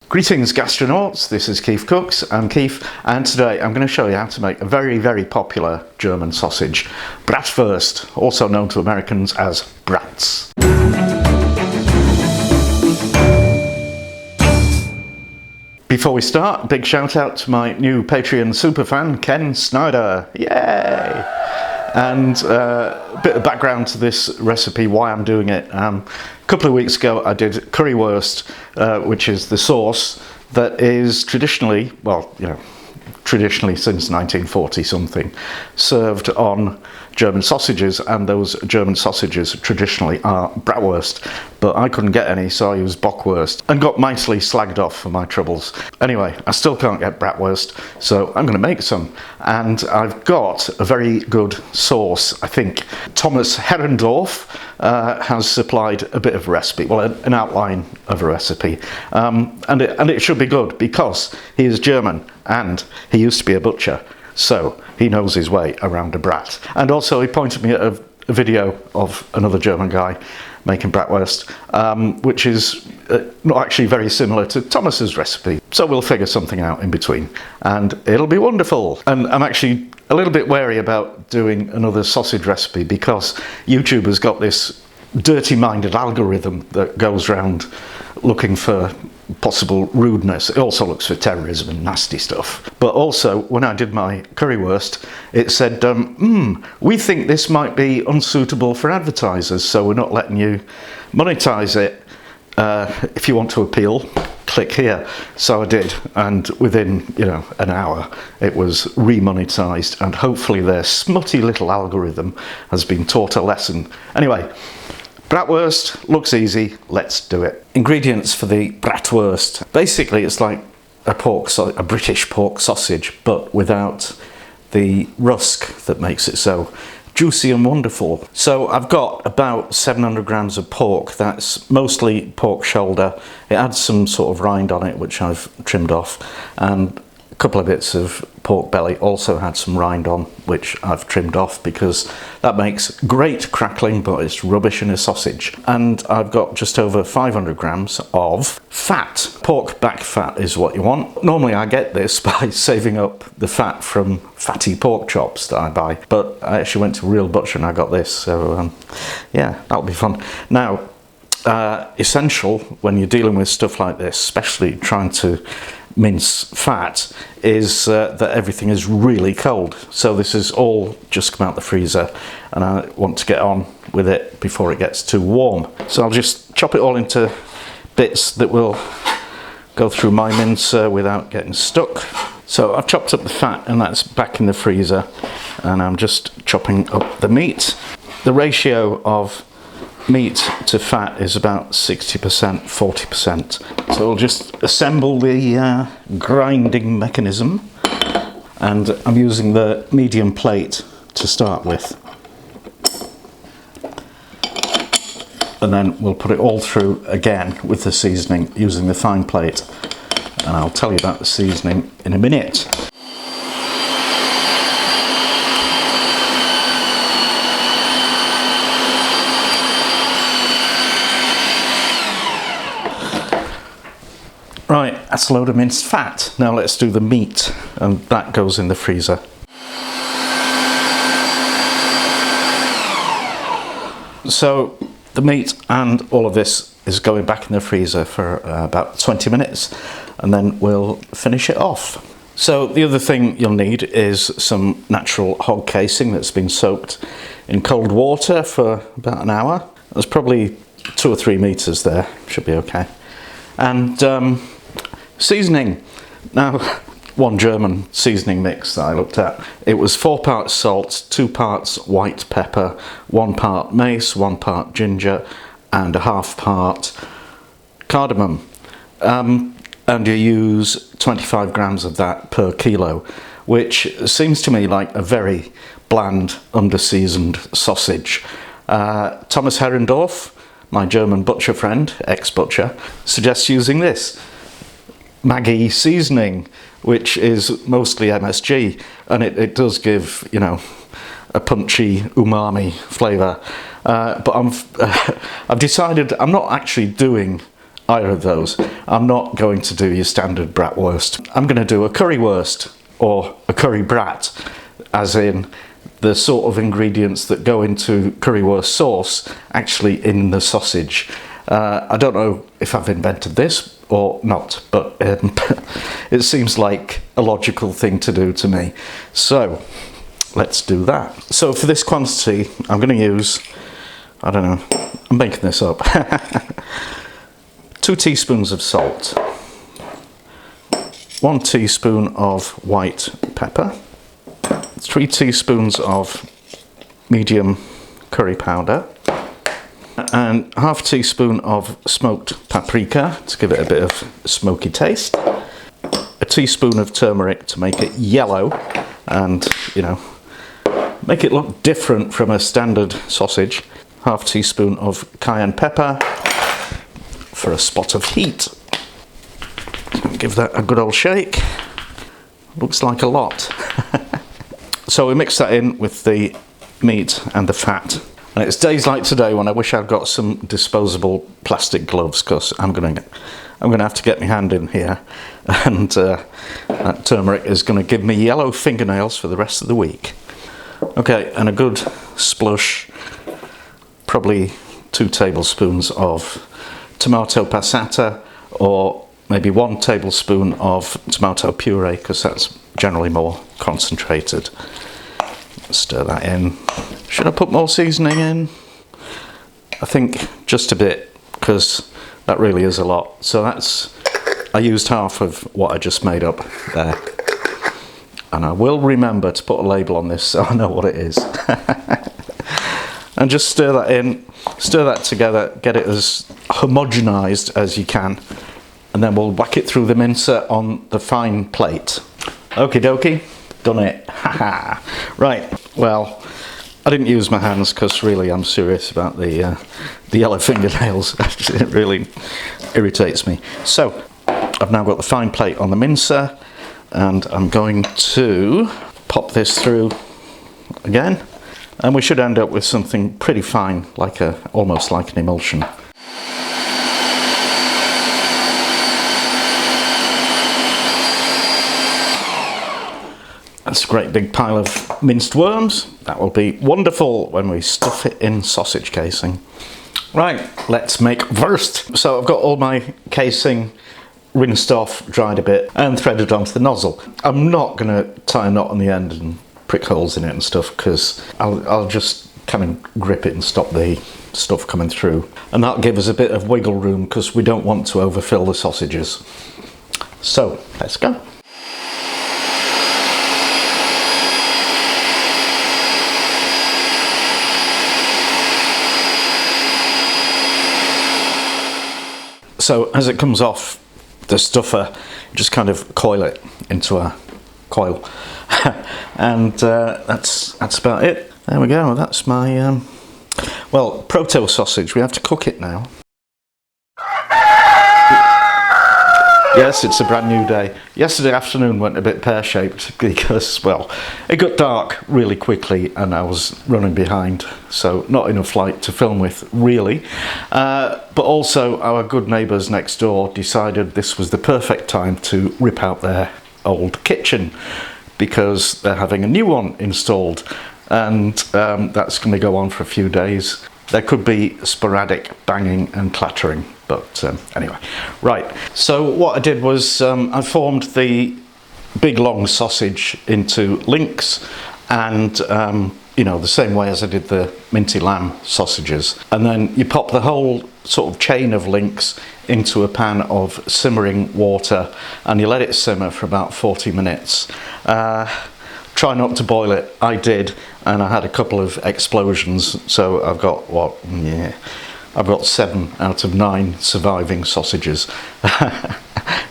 Greetings gastronauts, this is KeefCooks, I'm Keef, and today I'm going to show you how to make a very popular German sausage, Bratwurst, also known to Americans as Brats. Before we start, big shout out to my new Patreon superfan, Ken Snyder, yay! And a bit of background to this recipe, why I'm doing it. A couple of weeks ago I did Currywurst, which is the sauce that is traditionally, well, you know, traditionally since 1940 something, served on German sausages, and those German sausages traditionally are Bratwurst, but I couldn't get any, so I used Bockwurst and got mightily slagged off for my troubles. Anyway, I still can't get Bratwurst, so I'm going to make some, and I've got a very good sauce. I think Thomas Herrendorf has supplied a bit of a recipe, well, an outline of a recipe, and it should be good because he is German and he used to be a butcher. So he knows his way around a brat. And also he pointed me at a video of another German guy making bratwurst, which is not actually very similar to Thomas's recipe. So we'll figure something out in between and it'll be wonderful. And I'm actually a little bit wary about doing another sausage recipe because YouTube has got this dirty-minded algorithm that goes around looking for possible rudeness. It also looks for terrorism and nasty stuff. But also, when I did my Currywurst, it said, we think this might be unsuitable for advertisers, so we're not letting you monetize it. If you want to appeal, click here. So I did, and within, an hour, it was remonetized, and hopefully their smutty little algorithm has been taught a lesson. Anyway, Bratwurst looks easy, let's do it. Ingredients for the Bratwurst. Basically it's like a British pork sausage, but without the rusk that makes it so juicy and wonderful. So I've got about 700 grams of pork. That's mostly pork shoulder. It adds some sort of rind on it, which I've trimmed off, and a couple of bits of pork belly also had some rind on, which I've trimmed off because that makes great crackling, but it's rubbish in a sausage. And I've got just over 500 grams of fat. Pork back fat is what you want. Normally I get this by saving up the fat from fatty pork chops that I buy, but I actually went to a real butcher and I got this, so yeah, that'll be fun. Now, essential when you're dealing with stuff like this, especially trying to mince fat, is that everything is really cold. So this is all just come out the freezer and I want to get on with it before it gets too warm. So I'll just chop it all into bits that will go through my mincer without getting stuck. So I've chopped up the fat and that's back in the freezer, and I'm just chopping up the meat. The ratio of meat to fat is about 60%, 40%. So we'll just assemble the grinding mechanism, and I'm using the medium plate to start with. And then we'll put it all through again with the seasoning using the fine plate. And I'll tell you about the seasoning in a minute. Right, that's a load of minced fat. Now let's do the meat, and that goes in the freezer. So the meat and all of this is going back in the freezer for about 20 minutes, and then we'll finish it off. So the other thing you'll need is some natural hog casing that's been soaked in cold water for about an hour. There's probably 2 or 3 meters there, should be okay. And seasoning. Now, one German seasoning mix that I looked at. It was 4 parts salt, 2 parts white pepper, 1 part mace, 1 part ginger, and a half part cardamom. And you use 25 grams of that per kilo, which seems to me like a very bland, under-seasoned sausage. Thomas Herrendorf, my German butcher friend, ex-butcher, suggests using this Maggi seasoning, which is mostly MSG, and it does give, a punchy umami flavour. But I've decided I'm not actually doing either of those. I'm not going to do your standard bratwurst. I'm going to do a currywurst or a curry brat, as in the sort of ingredients that go into currywurst sauce actually in the sausage. I don't know if I've invented this or not, but it seems like a logical thing to do to me. So let's do that. So for this quantity, I'm going to use, I don't know, I'm making this up, 2 teaspoons of salt, 1 teaspoon of white pepper, 3 teaspoons of medium curry powder, and half a teaspoon of smoked paprika to give it a bit of smoky taste, a teaspoon of turmeric to make it yellow and, you know, make it look different from a standard sausage, half teaspoon of cayenne pepper for a spot of heat. Give that a good old shake. Looks like a lot. So we mix that in with the meat and the fat. And it's days like today when I wish I'd got some disposable plastic gloves, because I'm gonna have to get my hand in here, and that turmeric is gonna give me yellow fingernails for the rest of the week. Okay, and a good splush, probably 2 tablespoons of tomato passata, or maybe 1 tablespoon of tomato puree, because that's generally more concentrated. Stir that in. Should I put more seasoning in? I think just a bit, because that really is a lot. So I used half of what I just made up there. And I will remember to put a label on this so I know what it is. And just stir that in, stir that together, get it as homogenized as you can. And then we'll whack it through the mincer on the fine plate. Okie dokie, done it. Haha. Right, well, I didn't use my hands because really I'm serious about the yellow fingernails. It really irritates me. So I've now got the fine plate on the mincer, and I'm going to pop this through again, and we should end up with something pretty fine, like almost like an emulsion. That's a great big pile of minced worms. That will be wonderful when we stuff it in sausage casing. Right, let's make wurst. So I've got all my casing rinsed off, dried a bit, and threaded onto the nozzle. I'm not going to tie a knot on the end and prick holes in it and stuff, because I'll just kind of grip it and stop the stuff coming through. And that'll give us a bit of wiggle room, because we don't want to overfill the sausages. So, let's go. So as it comes off the stuffer, just kind of coil it into a coil. And that's about it. There we go, that's my, well, proto sausage. We have to cook it now. Yes, it's a brand new day. Yesterday afternoon went a bit pear-shaped because, well, it got dark really quickly and I was running behind, so not enough light to film with, really. But also our good neighbours next door decided this was the perfect time to rip out their old kitchen, because they're having a new one installed, and that's going to go on for a few days. There could be sporadic banging and clattering, but anyway. Right, so what I did was I formed the big long sausage into links, and you know, the same way as I did the minty lamb sausages. And then you pop the whole sort of chain of links into a pan of simmering water, and you let it simmer for about 40 minutes. Try not to boil it. I did, and I had a couple of explosions, so I've got, what, yeah, I've got 7 out of 9 surviving sausages.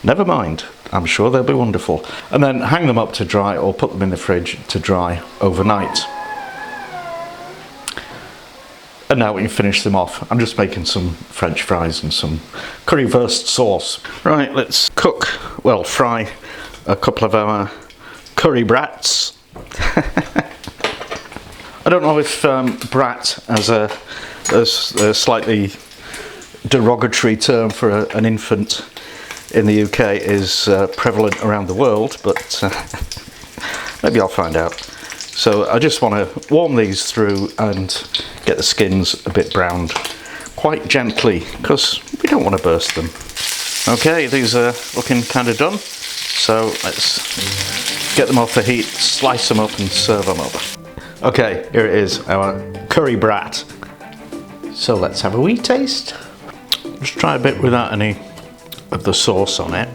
Never mind, I'm sure they'll be wonderful. And then hang them up to dry, or put them in the fridge to dry overnight. And now we can finish them off. I'm just making some French fries and some currywurst sauce. Right, let's cook, well, fry a couple of our CurryBrats. I don't know if brat has a slightly derogatory term for an infant in the UK is prevalent around the world, but maybe I'll find out. So I just want to warm these through and get the skins a bit browned quite gently, because we don't want to burst them. Okay, these are looking kind of done, so let's get them off the heat, slice them up and serve them up. Okay, here it is, our curry brat. So let's have a wee taste. Just try a bit without any of the sauce on it.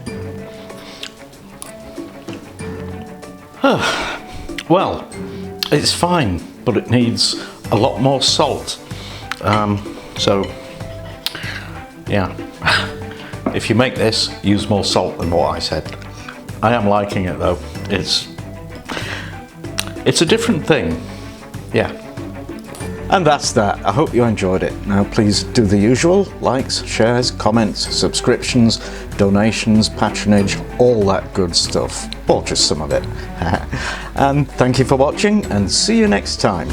Well, it's fine, but it needs a lot more salt. So, yeah, if you make this, use more salt than what I said. I am liking it though. It's a different thing, yeah. And that's that. I hope you enjoyed it. Now please do the usual: likes, shares, comments, subscriptions, donations, patronage, all that good stuff. Or just some of it. And thank you for watching, and see you next time.